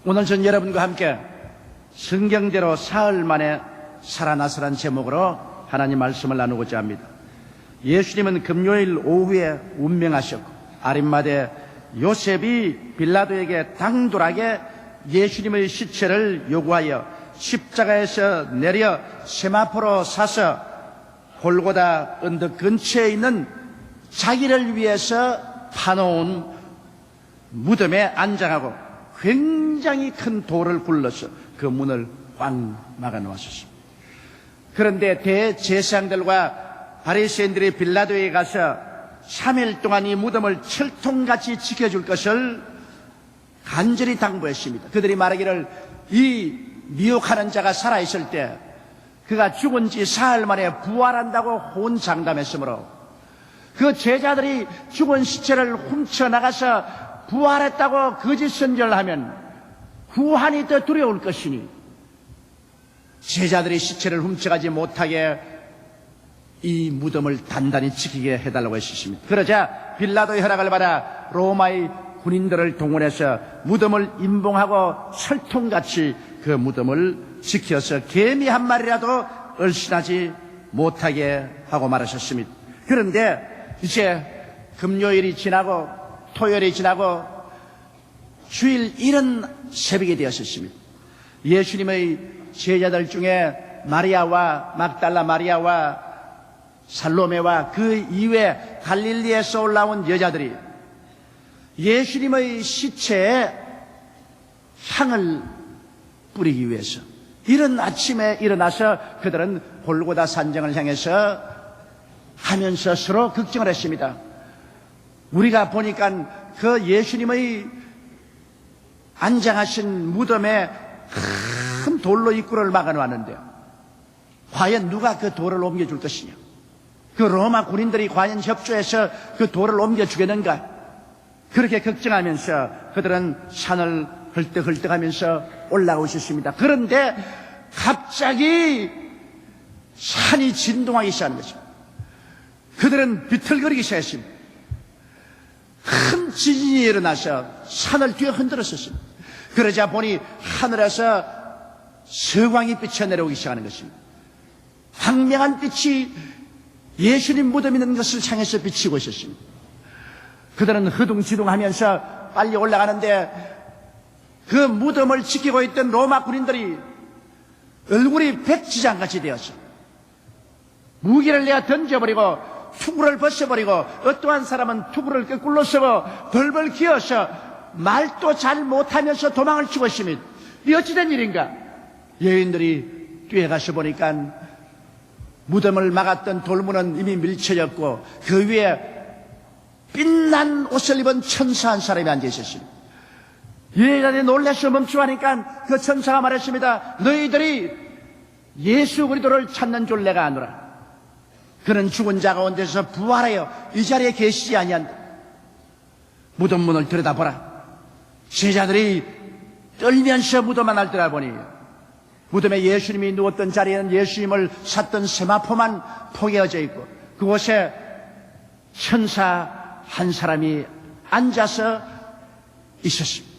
오늘 전 여러분과 함께 성경대로 사흘 만에 살아나서란 제목으로 하나님 말씀을 나누고자 합니다. 예수님은 금요일 오후에 운명하셨고 아림마대 요셉이 빌라도에게 당돌하게 예수님의 시체를 요구하여 십자가에서 내려 세마포로 사서 골고다 언덕 근처에 있는 자기를 위해서 파놓은 무덤에 안장하고 굉장히 큰 돌을 굴러서 그 문을 꽉 막아 놓았습니다. 그런데 대제사장들과 바리새인들이 빌라도에 가서 3일 동안 이 무덤을 철통같이 지켜줄 것을 간절히 당부했습니다. 그들이 말하기를 이 미혹하는 자가 살아있을 때 그가 죽은 지 사흘 만에 부활한다고 호언장담했으므로 그 제자들이 죽은 시체를 훔쳐나가서 부활했다고 거짓 선전을 하면 구한이 더 두려울 것이니 제자들이 시체를 훔쳐가지 못하게 이 무덤을 단단히 지키게 해달라고 했습니다. 그러자 빌라도의 허락을 받아 로마의 군인들을 동원해서 무덤을 임봉하고 철통같이 그 무덤을 지켜서 개미 한 마리라도 얼씬하지 못하게 하고 말하셨습니다. 그런데 이제 금요일이 지나고 토요일이 지나고 주일 이른 새벽이 되었습니다. 예수님의 제자들 중에 마리아와 막달라 마리아와 살로메와 그 이외 갈릴리에서 올라온 여자들이 예수님의 시체에 향을 뿌리기 위해서 이른 아침에 일어나서 그들은 골고다 산정을 향해서 하면서 서로 걱정을 했습니다. 우리가 보니까 그 예수님의 안장하신 무덤에 큰 돌로 입구를 막아놓았는데요. 과연 누가 그 돌을 옮겨줄 것이냐? 그 로마 군인들이 과연 협조해서 그 돌을 옮겨주겠는가? 그렇게 걱정하면서 그들은 산을 헐떡헐떡하면서 올라오고 있었습니다. 그런데 갑자기 산이 진동하기 시작한 것입니다. 그들은 비틀거리기 시작했습니다. 큰 지진이 일어나서 산을 뒤에 흔들었었습니다. 그러자 보니 하늘에서 서광이 비쳐 내려오기 시작하는 것입니다. 황명한 빛이 예수님 무덤 있는 것을 향해서 비치고 있었습니다. 그들은 허둥지둥하면서 빨리 올라가는데 그 무덤을 지키고 있던 로마 군인들이 얼굴이 백지장같이 되었어. 무기를 내어 던져버리고 투구를 벗어버리고 어떠한 사람은 투구를 거꾸로 쓰고 벌벌 기어서 말도 잘 못하면서 도망을 치고 있습니다. 이 어찌된 일인가? 여인들이 뛰어가서 보니까 무덤을 막았던 돌문은 이미 밀쳐졌고 그 위에 빛난 옷을 입은 천사 한 사람이 앉아 있었습니다. 여인들이 놀라서 멈추하니까 그 천사가 말했습니다. 너희들이 예수 그리스도를 찾는 줄 내가 아노라. 그는 죽은 자 가운데서 부활하여 이 자리에 계시지 아니한다. 무덤 문을 들여다보라. 제자들이 떨면서 무덤 안을 들여다보니 무덤에 예수님이 누웠던 자리에는 예수님을 샀던 세마포만 포개어져 있고 그곳에 천사 한 사람이 앉아서 있었습니다.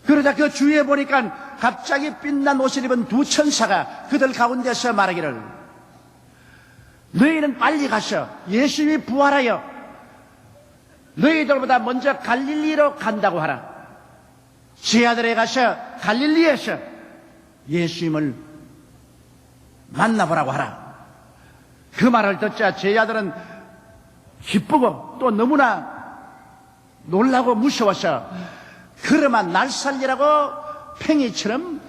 그러자 그 주위에 보니까 갑자기 빛난 옷을 입은 두 천사가 그들 가운데서 말하기를 너희는 빨리 가서 예수님이 부활하여 너희들보다 먼저 갈릴리로 간다고 하라. 제 아들에 가서 갈릴리에서 예수님을 만나보라고 하라. 그 말을 듣자 제 아들은 기쁘고 또 너무나 놀라고 무서워서 그러면 날 살리라고 팽이처럼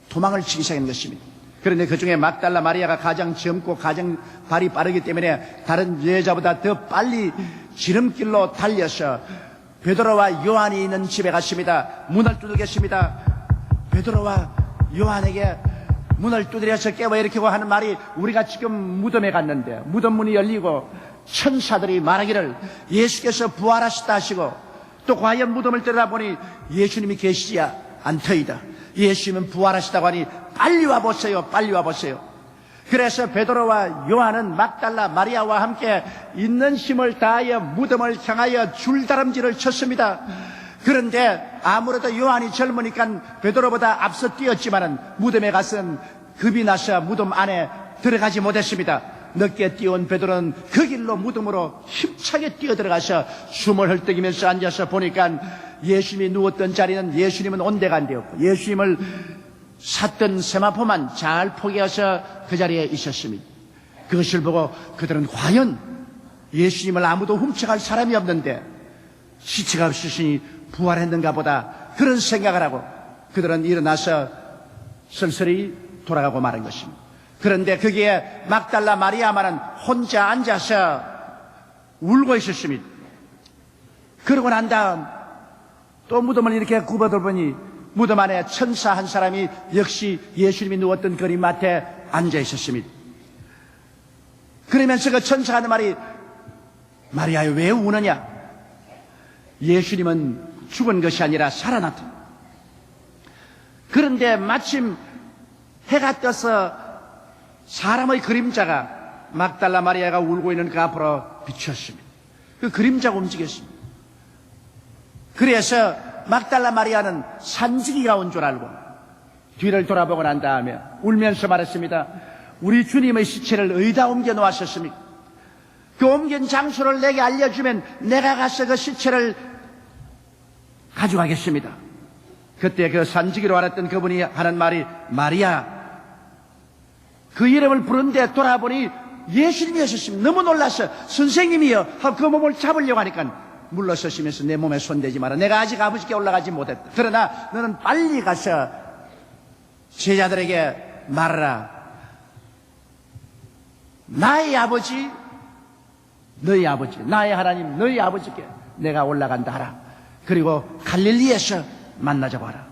도망을 치기 시작한 것입니다. 그런데 그 중에 막달라 마리아가 가장 젊고 가장 발이 빠르기 때문에 다른 여자보다 더 빨리 지름길로 달려서 베드로와 요한이 있는 집에 갔습니다. 문을 두들겼습니다. 베드로와 요한에게 문을 두드려서 깨워 일으키고 하는 말이 우리가 지금 무덤에 갔는데 무덤 문이 열리고 천사들이 말하기를 예수께서 부활하셨다 하시고 또 과연 무덤을 들여다보니 예수님이 계시지 않더이다. 예수님은 부활하시다고 하니 빨리 와보세요. 빨리 와보세요. 그래서 베드로와 요한은 막달라 마리아와 함께 있는 힘을 다하여 무덤을 향하여 줄다름질을 쳤습니다. 그런데 아무래도 요한이 젊으니까 베드로보다 앞서 뛰었지만은 무덤에 가서는 겁이 나서 무덤 안에 들어가지 못했습니다. 늦게 뛰어온 베드로는 그 길로 무덤으로 힘차게 뛰어들어가서 숨을 헐떡이면서 앉아서 보니까 예수님이 누웠던 자리는 예수님은 온데가 안 되었고 예수님을 샀던 세마포만 잘 포개어서 그 자리에 있었습니다. 그것을 보고 그들은 과연 예수님을 아무도 훔쳐갈 사람이 없는데 시체가 없으시니 부활했는가 보다 그런 생각을 하고 그들은 일어나서 쓸쓸히 돌아가고 마는 것입니다. 그런데 거기에 막달라 마리아만은 혼자 앉아서 울고 있었습니다. 그러고 난 다음 또 무덤을 이렇게 굽어들보니 무덤 안에 천사 한 사람이 역시 예수님이 누웠던 그림밭에 앉아 있었습니다. 그러면서 그 천사가 하는 말이 마리아여 왜 우느냐? 예수님은 죽은 것이 아니라 살아났다. 그런데 마침 해가 떠서 사람의 그림자가 막달라 마리아가 울고 있는 그 앞으로 비추었습니다. 그 그림자가 움직였습니다. 그래서 막달라 마리아는 산지기가 온 줄 알고 뒤를 돌아보고 난 다음에 울면서 말했습니다. 우리 주님의 시체를 어디다 옮겨 놓았었습니까? 그 옮긴 장소를 내게 알려주면 내가 가서 그 시체를 가져가겠습니다. 그때 그 산지기로 알았던 그분이 하는 말이 마리아. 그 이름을 부른데 돌아보니 예수님이었습니다. 너무 놀라서 선생님이여 그 몸을 잡으려고 하니까 물러서시면서 내 몸에 손대지 마라. 내가 아직 아버지께 올라가지 못했다. 그러나 너는 빨리 가서 제자들에게 말하라. 나의 아버지 너희 아버지 나의 하나님 너희 아버지께 내가 올라간다 하라. 그리고 갈릴리에서 만나자고 하라.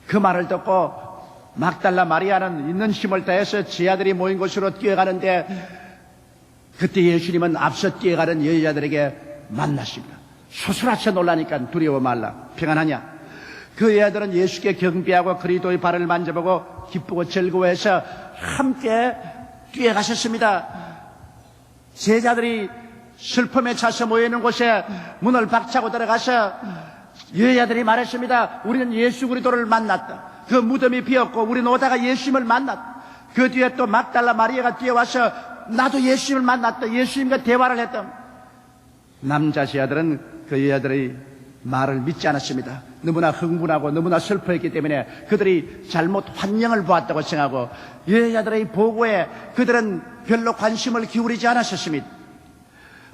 그 말을 듣고 막달라 마리아는 있는 힘을 다해서 제자들이 모인 곳으로 뛰어가는데 그때 예수님은 앞서 뛰어가는 여자들에게 만났습니다. 소스라쳐 놀라니까 두려워 말라. 평안하냐? 그 여자들은 예수께 경배하고 그리스도의 발을 만져보고 기쁘고 즐거워해서 함께 뛰어가셨습니다. 제자들이 슬픔에 차서 모여있는 곳에 문을 박차고 들어가서 여자들이 말했습니다. 우리는 예수 그리스도를 만났다. 그 무덤이 비었고 우리는 오다가 예수님을 만났다. 그 뒤에 또 막달라 마리아가 뛰어와서 나도 예수님을 만났다. 예수님과 대화를 했다. 남자 제자들은 그 여자들의 말을 믿지 않았습니다. 너무나 흥분하고 너무나 슬퍼했기 때문에 그들이 잘못 환영을 보았다고 생각하고 여자들의 보고에 그들은 별로 관심을 기울이지 않았었습니다.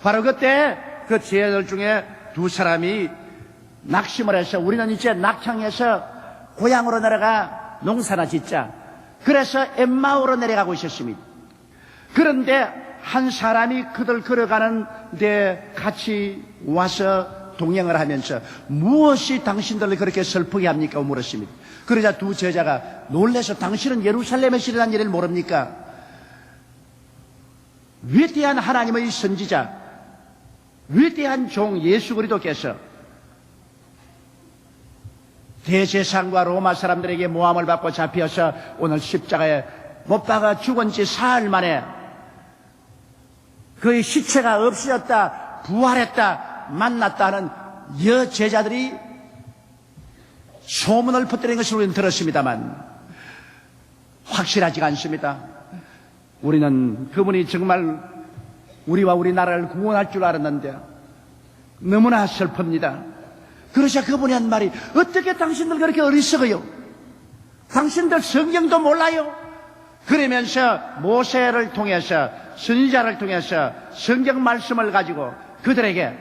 바로 그때 그 제자들 중에 두 사람이 낙심을 해서 우리는 이제 낙향에서 고향으로 내려가 농사나 짓자. 그래서 엠마오로 내려가고 있었습니다. 그런데 한 사람이 그들 걸어가는데 같이 와서 동행을 하면서 무엇이 당신들을 그렇게 슬프게 합니까? 물었습니다. 그러자 두 제자가 놀라서 당신은 예루살렘에서 일어난 일을 모릅니까? 위대한 하나님의 선지자, 위대한 종 예수 그리스도께서 대제사장과 로마 사람들에게 모함을 받고 잡혀서 오늘 십자가에 못 박아 죽은 지 사흘 만에 그의 시체가 없어졌다, 부활했다, 만났다는 여제자들이 소문을 퍼뜨린 것을 우리는 들었습니다만 확실하지가 않습니다. 우리는 그분이 정말 우리와 우리나라를 구원할 줄 알았는데 너무나 슬픕니다. 그러자 그분이 한 말이 어떻게 당신들 그렇게 어리석어요? 당신들 성경도 몰라요? 그러면서 모세를 통해서 선지자를 통해서 성경 말씀을 가지고 그들에게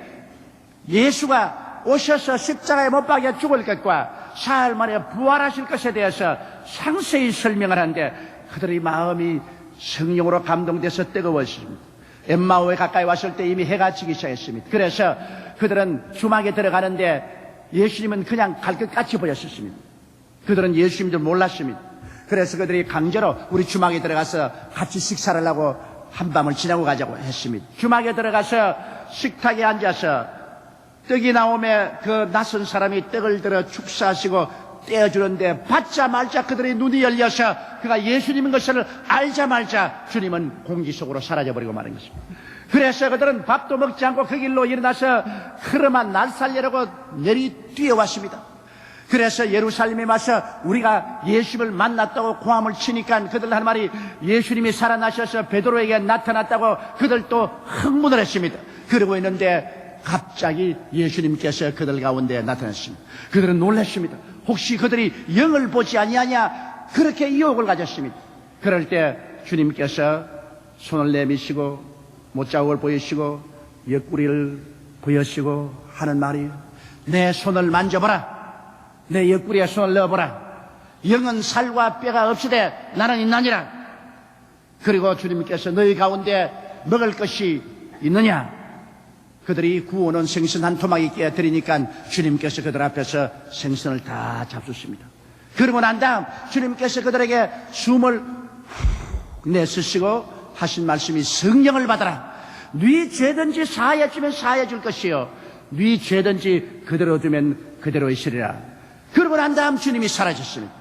예수가 오셔서 십자가에 못 박여 죽을 것과 사흘 만에 부활하실 것에 대해서 상세히 설명을 하는데 그들의 마음이 성령으로 감동돼서 뜨거워졌습니다. 엠마오에 가까이 왔을 때 이미 해가 지기 시작했습니다. 그래서 그들은 주막에 들어가는데 예수님은 그냥 갈 것 같이 보였었습니다. 그들은 예수님인 줄 몰랐습니다. 그래서 그들이 강제로 우리 주막에 들어가서 같이 식사를 하고 한밤을 지나고 가자고 했습니다. 주막에 들어가서 식탁에 앉아서 떡이 나오면 그 낯선 사람이 떡을 들어 축사하시고 떼어주는데 받자말자 그들의 눈이 열려서 그가 예수님인 것을 알자말자 주님은 공기 속으로 사라져버리고 마는 것입니다. 그래서 그들은 밥도 먹지 않고 그 길로 일어나서 흐름한 날 살려고 내리 뛰어왔습니다. 그래서 예루살렘에 와서 우리가 예수님을 만났다고 고함을 치니까 그들 하는 말이 예수님이 살아나셔서 베드로에게 나타났다고 그들도 흥분을 했습니다. 그러고 있는데 갑자기 예수님께서 그들 가운데 나타났습니다. 그들은 놀랐습니다. 혹시 그들이 영을 보지 아니하냐, 그렇게 유혹을 가졌습니다. 그럴 때 주님께서 손을 내미시고 못자국을 보이시고 옆구리를 보여시고 하는 말이, 내 손을 만져보라, 내 옆구리에 손을 넣어보라. 영은 살과 뼈가 없으되 나는 있나니라. 그리고 주님께서 너희 가운데 먹을 것이 있느냐? 그들이 구워놓은 생선 한 토막이 깨뜨리니까 주님께서 그들 앞에서 생선을 다 잡수십니다. 그러고 난 다음 주님께서 그들에게 숨을 훅 내쉬시고 하신 말씀이, 성령을 받아라. 네 죄든지 사하여주면 사하여줄 것이요, 네 죄든지 그대로 두면 그대로 있으리라. 그러고 난 다음 주님이 사라졌습니다.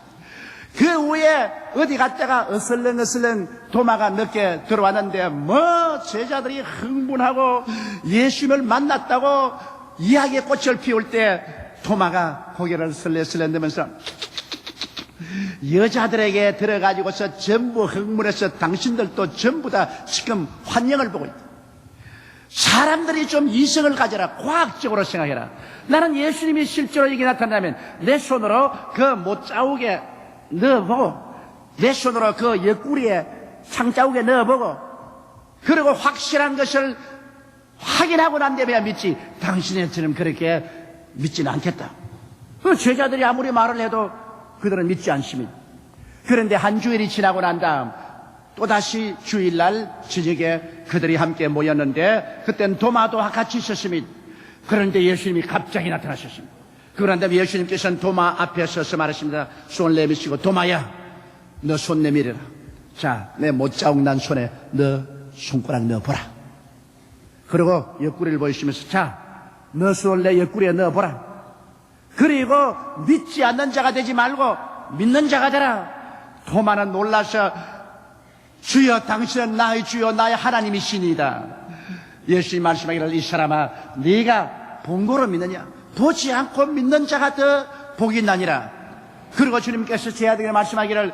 그 후에 어디 갔다가 어슬렁어슬렁 도마가 몇 개 들어왔는데 제자들이 흥분하고 예수님을 만났다고 이야기의 꽃을 피울 때 도마가 고개를 설레설레면서 여자들에게 들어가지고서 전부 흥분해서 당신들도 전부 다 지금 환영을 보고 있다. 사람들이 좀 이성을 가져라. 과학적으로 생각해라. 나는 예수님이 실제로 이게 나타나면 내 손으로 그 못자국에 넣어보고, 내 손으로 그 옆구리에 상자국에 넣어보고, 그리고 확실한 것을 확인하고 난 다음에야 믿지, 당신처럼 그렇게 믿지는 않겠다. 그 제자들이 아무리 말을 해도 그들은 믿지 않습니다. 그런데 한 주일이 지나고 난 다음 또다시 주일날 저녁에 그들이 함께 모였는데 그때는 도마도 같이 있었습니다. 그런데 예수님이 갑자기 나타나셨습니다. 그런데 예수님께서는 도마 앞에 서서 말하십니다. 손을 내미시고, 도마야, 너 손 내밀어라. 자, 내 못자국 난 손에 너 손가락 넣어보라. 그리고 옆구리를 보이시면서, 자, 너 손을 내 옆구리에 넣어보라. 그리고 믿지 않는 자가 되지 말고 믿는 자가 되라. 도마는 놀라서, 주여, 당신은 나의 주여 나의 하나님이시니이다. 예수님 말씀하기를, 이 사람아, 네가 본 거로 믿느냐? 보지 않고 믿는 자가 더 복이 나니라. 그리고 주님께서 제 아들에게 말씀하기를,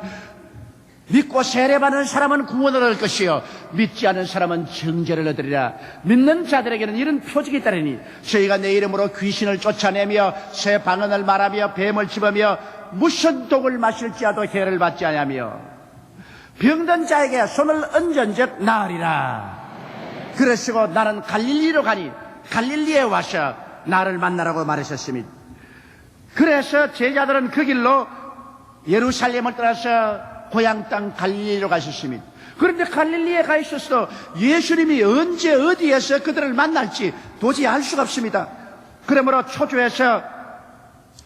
믿고 세례받는 사람은 구원을 얻을 것이요, 믿지 않은 사람은 정죄를 얻으리라. 믿는 자들에게는 이런 표적이 따르니, 저희가 내 이름으로 귀신을 쫓아내며 새 방언을 말하며 뱀을 집으며 무슨 독을 마실지라도 해를 받지 아니하며 병든 자에게 손을 얹은즉 나으리라. 그러시고 나는 갈릴리로 가니 갈릴리에 와서 나를 만나라고 말하셨습니다. 그래서 제자들은 그 길로 예루살렘을 떠나서 고향 땅 갈릴리로 가셨습니다. 그런데 갈릴리에 가 있어서 예수님이 언제 어디에서 그들을 만날지 도저히 알 수가 없습니다. 그러므로 초조해서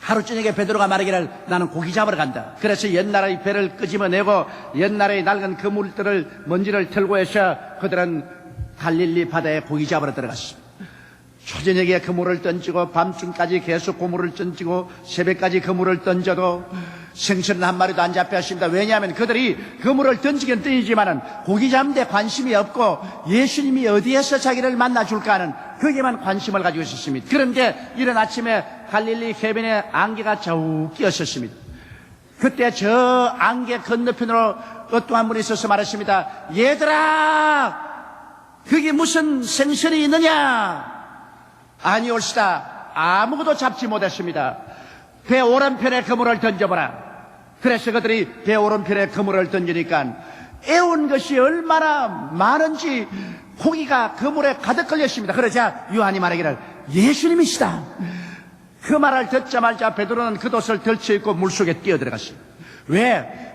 하루 저녁에 베드로가 말하기를, 나는 고기 잡으러 간다. 그래서 옛날의 배를 끄집어내고 옛날의 낡은 그물들을 먼지를 털고 해서 그들은 갈릴리 바다에 고기 잡으러 들어갔습니다. 초저녁에 그물을 던지고 밤중까지 계속 그물을 던지고 새벽까지 그물을 던져도 생선은 한 마리도 안 잡혔습니다. 왜냐하면 그들이 그물을 던지긴 던지지만은 고기 잡는 데 관심이 없고 예수님이 어디에서 자기를 만나줄까 하는 거기에만 관심을 가지고 있었습니다. 그런데 이른 아침에 갈릴리 해변에 안개가 자욱 끼었었습니다. 그때 저 안개 건너편으로 어떠한 분이 있어서 말했습니다. 얘들아, 거기 무슨 생선이 있느냐? 아니올시다. 아무것도 잡지 못했습니다. 배 오른편에 그물을 던져보라. 그래서 그들이 배 오른편에 그물을 던지니까 애운 것이 얼마나 많은지 고기가 그물에 가득 걸렸습니다. 그러자 요한이 말하기를, 예수님이시다. 그 말을 듣자마자 베드로는 겉옷을 덜쳐입고 물속에 뛰어들어갔어요. 왜?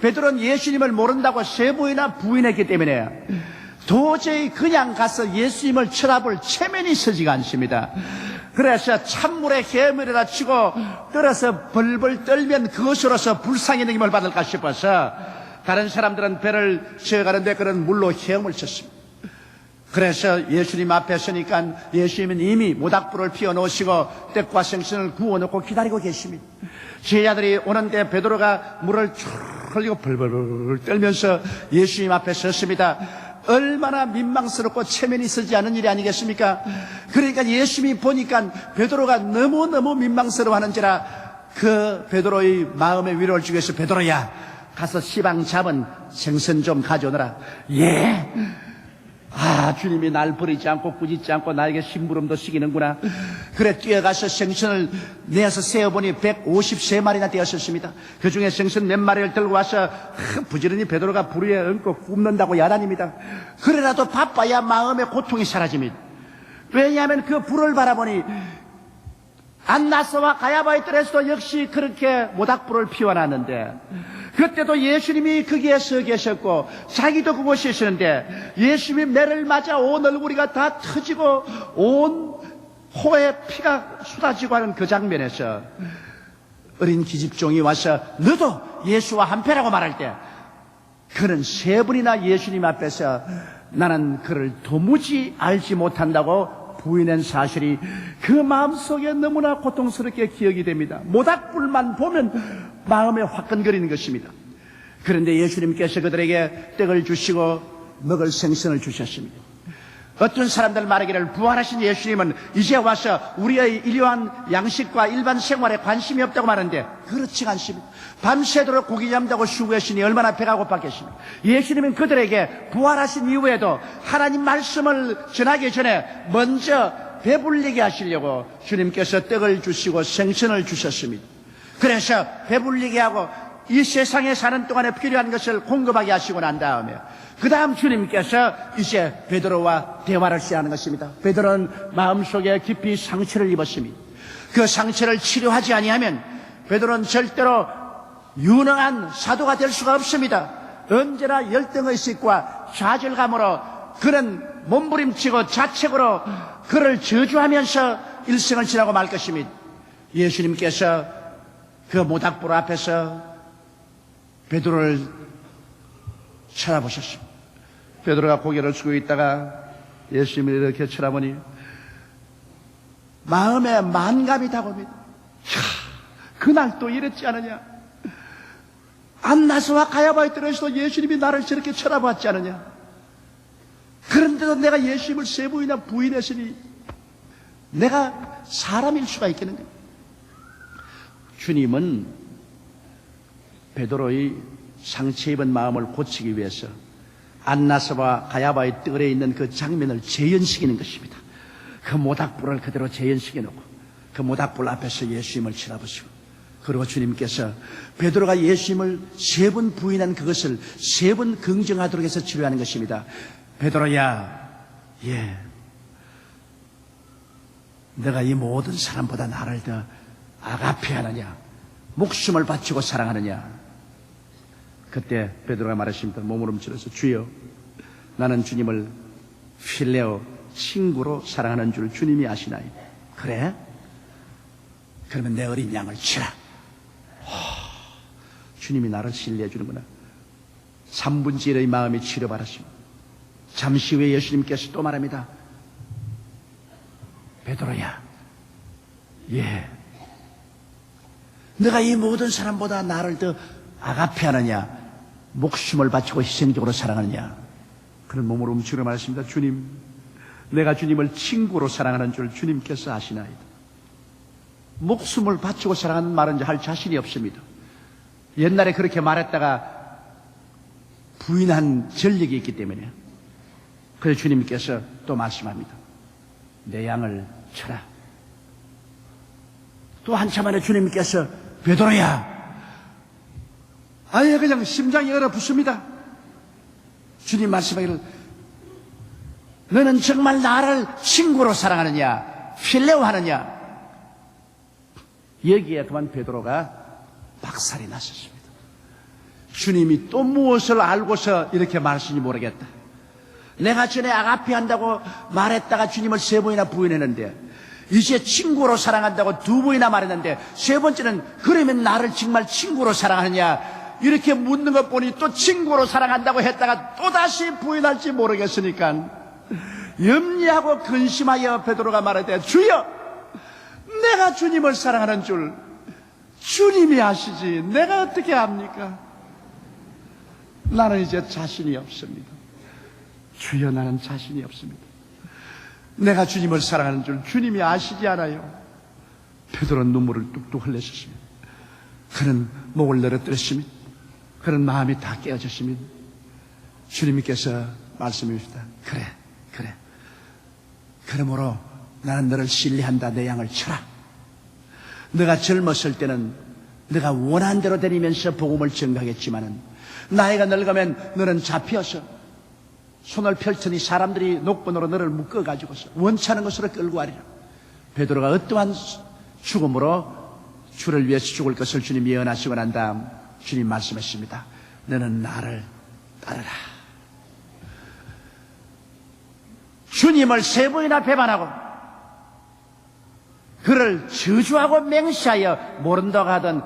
베드로는 예수님을 모른다고 세 번이나 부인했기 때문에 도저히 그냥 가서 예수님을 쳐다볼 체면이 서지가 않습니다. 그래서 찬물에 해물에다 치고 떨어서 벌벌 떨면 그것으로서 불쌍히 느낌을 받을까 싶어서 다른 사람들은 배를 쉬어가는데 그런 물로 헤엄을 쳤습니다. 그래서 예수님 앞에 서니까 예수님은 이미 모닥불을 피워놓으시고 떡과 생선을 구워놓고 기다리고 계십니다. 제자들이 오는데 베드로가 물을 쭉 흘리고 벌벌 떨면서 예수님 앞에 섰습니다. 얼마나 민망스럽고 체면이 있지 않은 일이 아니겠습니까? 그러니까 예수님이 보니까 베드로가 너무너무 민망스러워하는지라 그 베드로의 마음에 위로를 주기 위해서 베드로야 가서 시방 잡은 생선 좀 가져오너라. 예. 주님이 날 버리지 않고 꾸짖지 않고 나에게 심부름도 시키는구나. 그래 뛰어가서 생선을 내어서 세어보니 153마리나 되었었습니다. 그 중에 생선 4마리를 들고 와서 부지런히 베드로가 불 위에 얹고 굽는다고 야단입니다. 그래라도 바빠야 마음의 고통이 사라집니다. 왜냐하면 그 불을 바라보니 안나스와 가야바의 뜰에서도 역시 그렇게 모닥불을 피워놨는데 그때도 예수님이 거기에 서 계셨고 자기도 그곳에 있었는데 예수님이 매를 맞아 온 얼굴이가 다 터지고 온 코에 피가 쏟아지고 하는 그 장면에서 어린 기집종이 와서 너도 예수와 한패라고 말할 때 그는 3번이나 예수님 앞에서 나는 그를 도무지 알지 못한다고 부인한 사실이 그 마음속에 너무나 고통스럽게 기억이 됩니다. 모닥불만 보면 마음에 화끈거리는 것입니다. 그런데 예수님께서 그들에게 떡을 주시고 먹을 생선을 주셨습니다. 어떤 사람들 말하기를 부활하신 예수님은 이제 와서 우리의 일요한 양식과 일반 생활에 관심이 없다고 말하는데 그렇지 않습니다. 밤새도록 고기 잡는다고 수고했으니 얼마나 배가 고팠겠습니까? 예수님은 그들에게 부활하신 이후에도 하나님 말씀을 전하기 전에 먼저 배불리게 하시려고 주님께서 떡을 주시고 생선을 주셨습니다. 그래서 배불리게 하고 이 세상에 사는 동안에 필요한 것을 공급하게 하시고 난 다음에 그 다음 주님께서 이제 베드로와 대화를 시작하는 것입니다. 베드로는 마음속에 깊이 상처를 입었습니다. 그 상처를 치료하지 아니하면 베드로는 절대로 유능한 사도가 될 수가 없습니다. 언제나 열등의식과 좌절감으로 그는 몸부림치고 자책으로 그를 저주하면서 일생을 지나고 말 것입니다. 예수님께서 그 모닥불 앞에서 베드로를 쳐다보셨습니다. 베드로가 고개를 숙이고 있다가 예수님을 이렇게 쳐다보니 마음에 만감이 다가옵니다. 그날 또 이랬지 않느냐? 안나스와 가야바의 뜰에서도 예수님이 나를 저렇게 쳐다봤지 않느냐? 그런데도 내가 예수님을 3번이나 부인했으니 내가 사람일 수가 있겠는가? 주님은 베드로의 상처 입은 마음을 고치기 위해서 안나스와 가야바의 뜰에 있는 그 장면을 재현시키는 것입니다. 그 모닥불을 그대로 재현시켜 놓고 그 모닥불 앞에서 예수님을 쳐다보시고 그리고 주님께서 베드로가 예수님을 3번 부인한 그것을 3번 긍정하도록 해서 치료하는 것입니다. 베드로야, 예, 내가 이 모든 사람보다 나를 더 아가페하느냐, 목숨을 바치고 사랑하느냐. 그때 베드로가 말했습니다. 몸부림치면서 주여, 나는 주님을 필레오, 친구로 사랑하는 줄 주님이 아시나이다. 그래? 그러면 내 어린 양을 치라. 주님이 나를 신뢰해 주는구나. 3분의 1의 마음이 치료받았습니다. 잠시 후에 예수님께서 또 말합니다. 베드로야, 예, 내가 이 모든 사람보다 나를 더 아가페하느냐, 목숨을 바치고 희생적으로 사랑하느냐. 그런 몸으로 움츠려 말했습니다. 주님, 내가 주님을 친구로 사랑하는 줄 주님께서 아시나이다. 목숨을 바치고 사랑하는 말은 할 자신이 없습니다. 옛날에 그렇게 말했다가 부인한 전력이 있기 때문에. 그래서 주님께서 또 말씀합니다. 내 양을 쳐라. 또 한참 안에 주님께서 베드로야, 아예 그냥 심장이 얼어붙습니다. 주님 말씀하기를 너는 정말 나를 친구로 사랑하느냐, 필레오 하느냐. 여기에 그만 베드로가 박살이 났었습니다. 주님이 또 무엇을 알고서 이렇게 말하시는지 모르겠다. 내가 전에 아가페 한다고 말했다가 주님을 3번이나 부인했는데 이제 친구로 사랑한다고 2번이나 말했는데 3번째는 그러면 나를 정말 친구로 사랑하느냐 이렇게 묻는 것 보니 또 친구로 사랑한다고 했다가 또다시 부인할지 모르겠으니까 염려하고 근심하여 베드로가 말하되 주여, 내가 주님을 사랑하는 줄 주님이 아시지 내가 어떻게 합니까? 나는 이제 자신이 없습니다. 주여, 나는 자신이 없습니다. 내가 주님을 사랑하는 줄 주님이 아시지 않아요. 베드로는 눈물을 뚝뚝 흘렸습니다. 그는 목을 늘어뜨렸습니다. 그는 마음이 다 깨어졌습니다. 주님께서 말씀해 주시다. 그래. 그러므로 나는 너를 신뢰한다. 내 양을 쳐라. 너가 젊었을 때는 너가 원하는 대로 다니면서 복음을 전가하겠지만은 나이가 늙으면 너는 잡혀서 손을 펼치니 사람들이 녹번으로 너를 묶어가지고서 원치 않은 것으로 끌고 가리라. 베드로가 어떠한 죽음으로 주를 위해서 죽을 것을 주님이 예언하시고 난 다음 주님 말씀하십니다. 너는 나를 따르라. 주님을 세 번이나 배반하고 그를 저주하고 맹세하여 모른다고 하던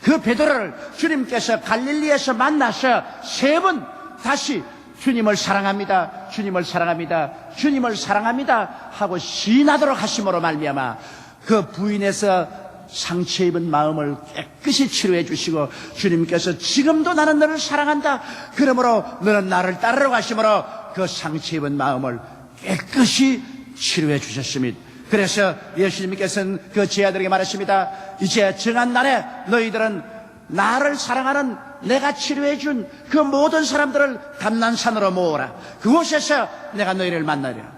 그 베드로를 주님께서 갈릴리에서 만나서 세 번 다시 주님을 사랑합니다. 주님을 사랑합니다. 주님을 사랑합니다. 하고 시인하도록 하심으로 말미암아 그 부인에서 상처 입은 마음을 깨끗이 치료해 주시고 주님께서 지금도 나는 너를 사랑한다. 그러므로 너는 나를 따르라고 하심으로 그 상처 입은 마음을 깨끗이 치료해 주셨습니다. 그래서 예수님께서는 그 제자들에게 말하십니다. 이제 정한 날에 너희들은 나를 사랑하는 내가 치료해 준 그 모든 사람들을 감난산으로 모으라. 그곳에서 내가 너희를 만나리라.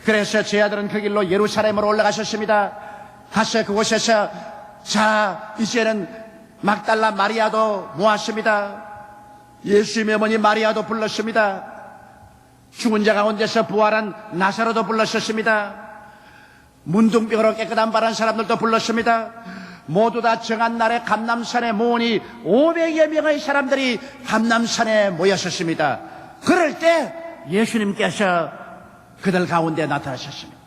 그래서 제자들은 그 길로 예루살렘으로 올라가셨습니다. 가서 그곳에서 자 이제는 막달라 마리아도 모았습니다. 예수님의 어머니 마리아도 불렀습니다. 죽은 자 가운데서 부활한 나사로도 불렀었습니다. 문둥병으로 깨끗한 바른 사람들도 불렀습니다. 모두 다 정한 날에 감람산에 모으니 500여 명의 사람들이 감람산에 모였었습니다. 그럴 때 예수님께서 그들 가운데 나타나셨습니다.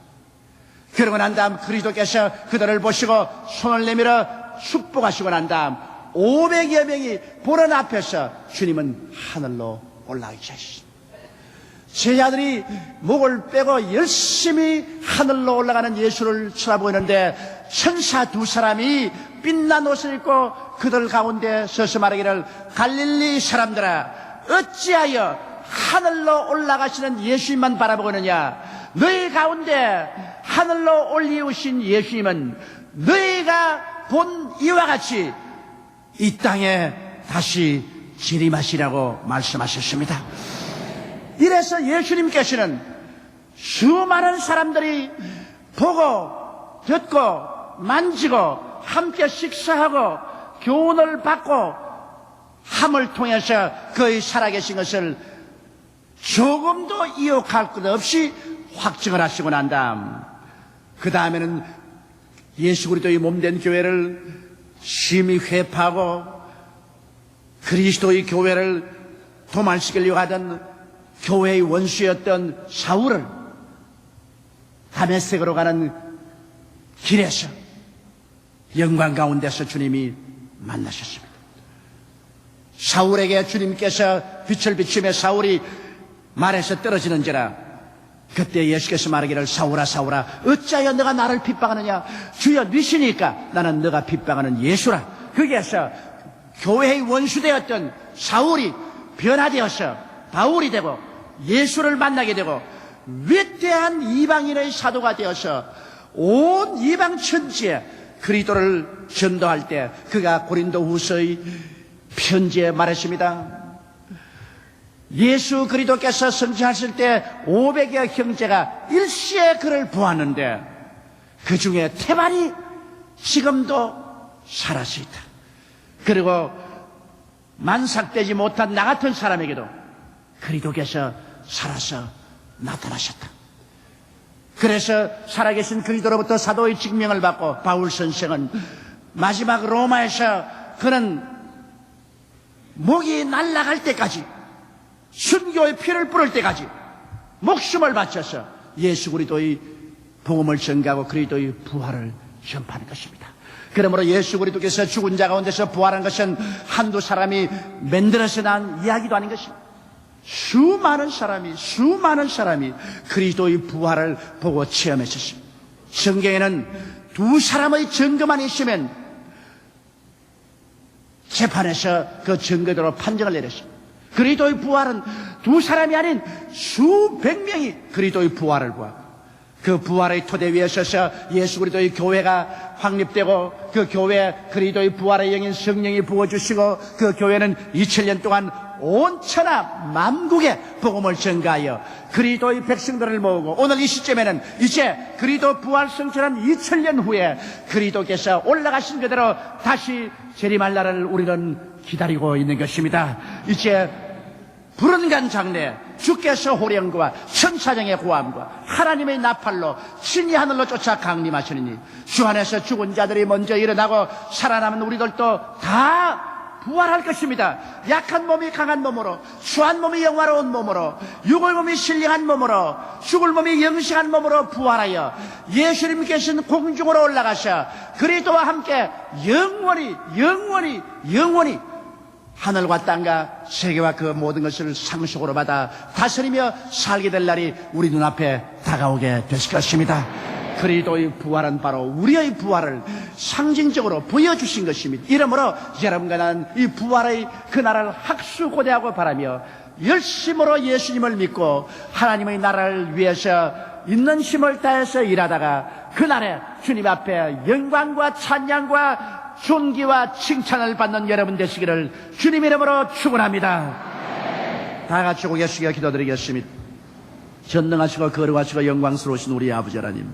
그러고 난 다음 그리스도께서 그들을 보시고 손을 내밀어 축복하시고 난 다음 500여 명이 보는 앞에서 주님은 하늘로 올라가 계셨습니다. 제자들이 목을 빼고 열심히 하늘로 올라가는 예수를 쳐다보는데 천사 두 사람이 빛난 옷을 입고 그들 가운데 서서 말하기를 갈릴리 사람들아 어찌하여 하늘로 올라가시는 예수님만 바라보고 있느냐. 너희 가운데 하늘로 올리우신 예수님은 너희가 본 이와 같이 이 땅에 다시 재림하시라고 말씀하셨습니다. 이래서 예수님께서는 수많은 사람들이 보고 듣고 만지고 함께 식사하고 교훈을 받고 함을 통해서 그의 살아계신 것을 조금도 이혹할 것 없이 확증을 하시고 난 다음 그 다음에는 예수 그리스도의 몸된 교회를 심히 회파하고 그리스도의 교회를 도말시키려고 하던 교회의 원수였던 사울을 다메섹으로 가는 길에서 영광 가운데서 주님이 만나셨습니다. 사울에게 주님께서 빛을 비추며 사울이 말에서 떨어지는지라 그때 예수께서 말하기를 사울아 사울아 어찌하여 너가 나를 핍박하느냐. 주여 니시니까 나는 너가 핍박하는 예수라. 거기에서 교회의 원수되었던 사울이 변화되어서 바울이 되고 예수를 만나게 되고 위대한 이방인의 사도가 되어서 온 이방 천지에 그리스도를 전도할 때 그가 고린도후서의 편지에 말했습니다. 예수 그리스도께서 성취하실 때 500여 형제가 일시에 그를 보았는데 그 중에 태반이 지금도 살아서 있다. 그리고 만삭되지 못한 나 같은 사람에게도 그리스도께서 살아서 나타나셨다. 그래서 살아계신 그리스도로부터 사도의 직명을 받고 바울 선생은 마지막 로마에서 그는 목이 날아갈 때까지 순교의 피를 뿌릴 때까지 목숨을 바쳐서 예수 그리스도의 복음을 전가하고 그리스도의 부활을 전파하는 것입니다. 그러므로 예수 그리스도께서 죽은 자 가운데서 부활한 것은 한두 사람이 만들어서 난 이야기도 아닌 것입니다. 수많은 사람이 그리스도의 부활을 보고 체험했었습니다. 성경에는 두 사람의 증거만 있으면 재판에서 그 증거대로 판정을 내렸습니다. 그리스도의 부활은 두 사람이 아닌 수백 명이 그리스도의 부활을 보았고, 그 부활의 토대 위에 서서 예수 그리스도의 교회가 확립되고, 그 교회에 그리스도의 부활의 영인 성령이 부어주시고, 그 교회는 2000년 동안 온 천하 만국에 복음을 전가하여 그리스도의 백성들을 모으고, 오늘 이 시점에는 이제 그리스도 부활 성천한 2000년 후에 그리스도께서 올라가신 그대로 다시 재림할 날을 우리는 기다리고 있는 것입니다. 이제 불은간 장래, 주께서 호령과 천사장의 고함과 하나님의 나팔로 신이 하늘로 쫓아 강림하시느니, 주 안에서 죽은 자들이 먼저 일어나고 살아남은 우리들도 다 부활할 것입니다. 약한 몸이 강한 몸으로, 수한 몸이 영화로운 몸으로, 육을 몸이 신령한 몸으로, 죽을 몸이 영생한 몸으로 부활하여 예수님께서는 공중으로 올라가셔 그리스도와 함께 영원히 하늘과 땅과 세계와 그 모든 것을 상속으로 받아 다스리며 살게 될 날이 우리 눈앞에 다가오게 됐을 것입니다. 그리스도의 부활은 바로 우리의 부활을 상징적으로 보여주신 것입니다. 이러므로 여러분과 나는 이 부활의 그날을 학수고대하고 바라며 열심으로 예수님을 믿고 하나님의 나라를 위해서 있는 힘을 다해서 일하다가 그날에 주님 앞에 영광과 찬양과 존귀와 칭찬을 받는 여러분 되시기를 주님 이름으로 축원합니다. 다 같이 고개 숙여 기도드리겠습니다. 전능하시고 거룩하시고 영광스러우신 우리 아버지 하나님,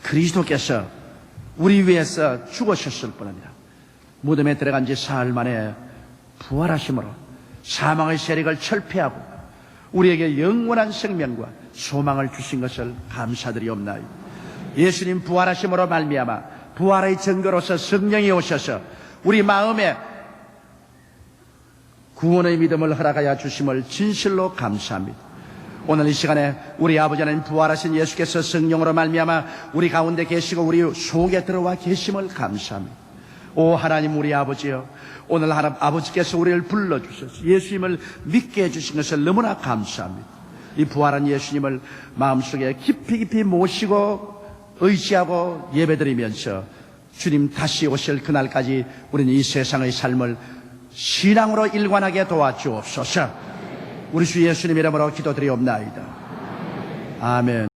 그리스도께서 우리 위해서 죽으셨을 뿐 아니라 무덤에 들어간 지 사흘 만에 부활하심으로 사망의 세력을 철폐하고 우리에게 영원한 생명과 소망을 주신 것을 감사드리옵나이다. 예수님 부활하심으로 말미암아 부활의 증거로서 성령이 오셔서 우리 마음에 구원의 믿음을 허락하여 주심을 진실로 감사합니다. 오늘 이 시간에 우리 아버지 하나님 부활하신 예수께서 성령으로 말미암아 우리 가운데 계시고 우리 속에 들어와 계심을 감사합니다. 오 하나님 우리 아버지여, 오늘 하나님 아버지께서 우리를 불러주셔서 예수님을 믿게 해주신 것을 너무나 감사합니다. 이 부활한 예수님을 마음속에 깊이 모시고 의지하고 예배드리면서 주님 다시 오실 그날까지 우리는 이 세상의 삶을 신앙으로 일관하게 도와주옵소서. 우리 주 예수님 이름으로 기도드리옵나이다. 아멘.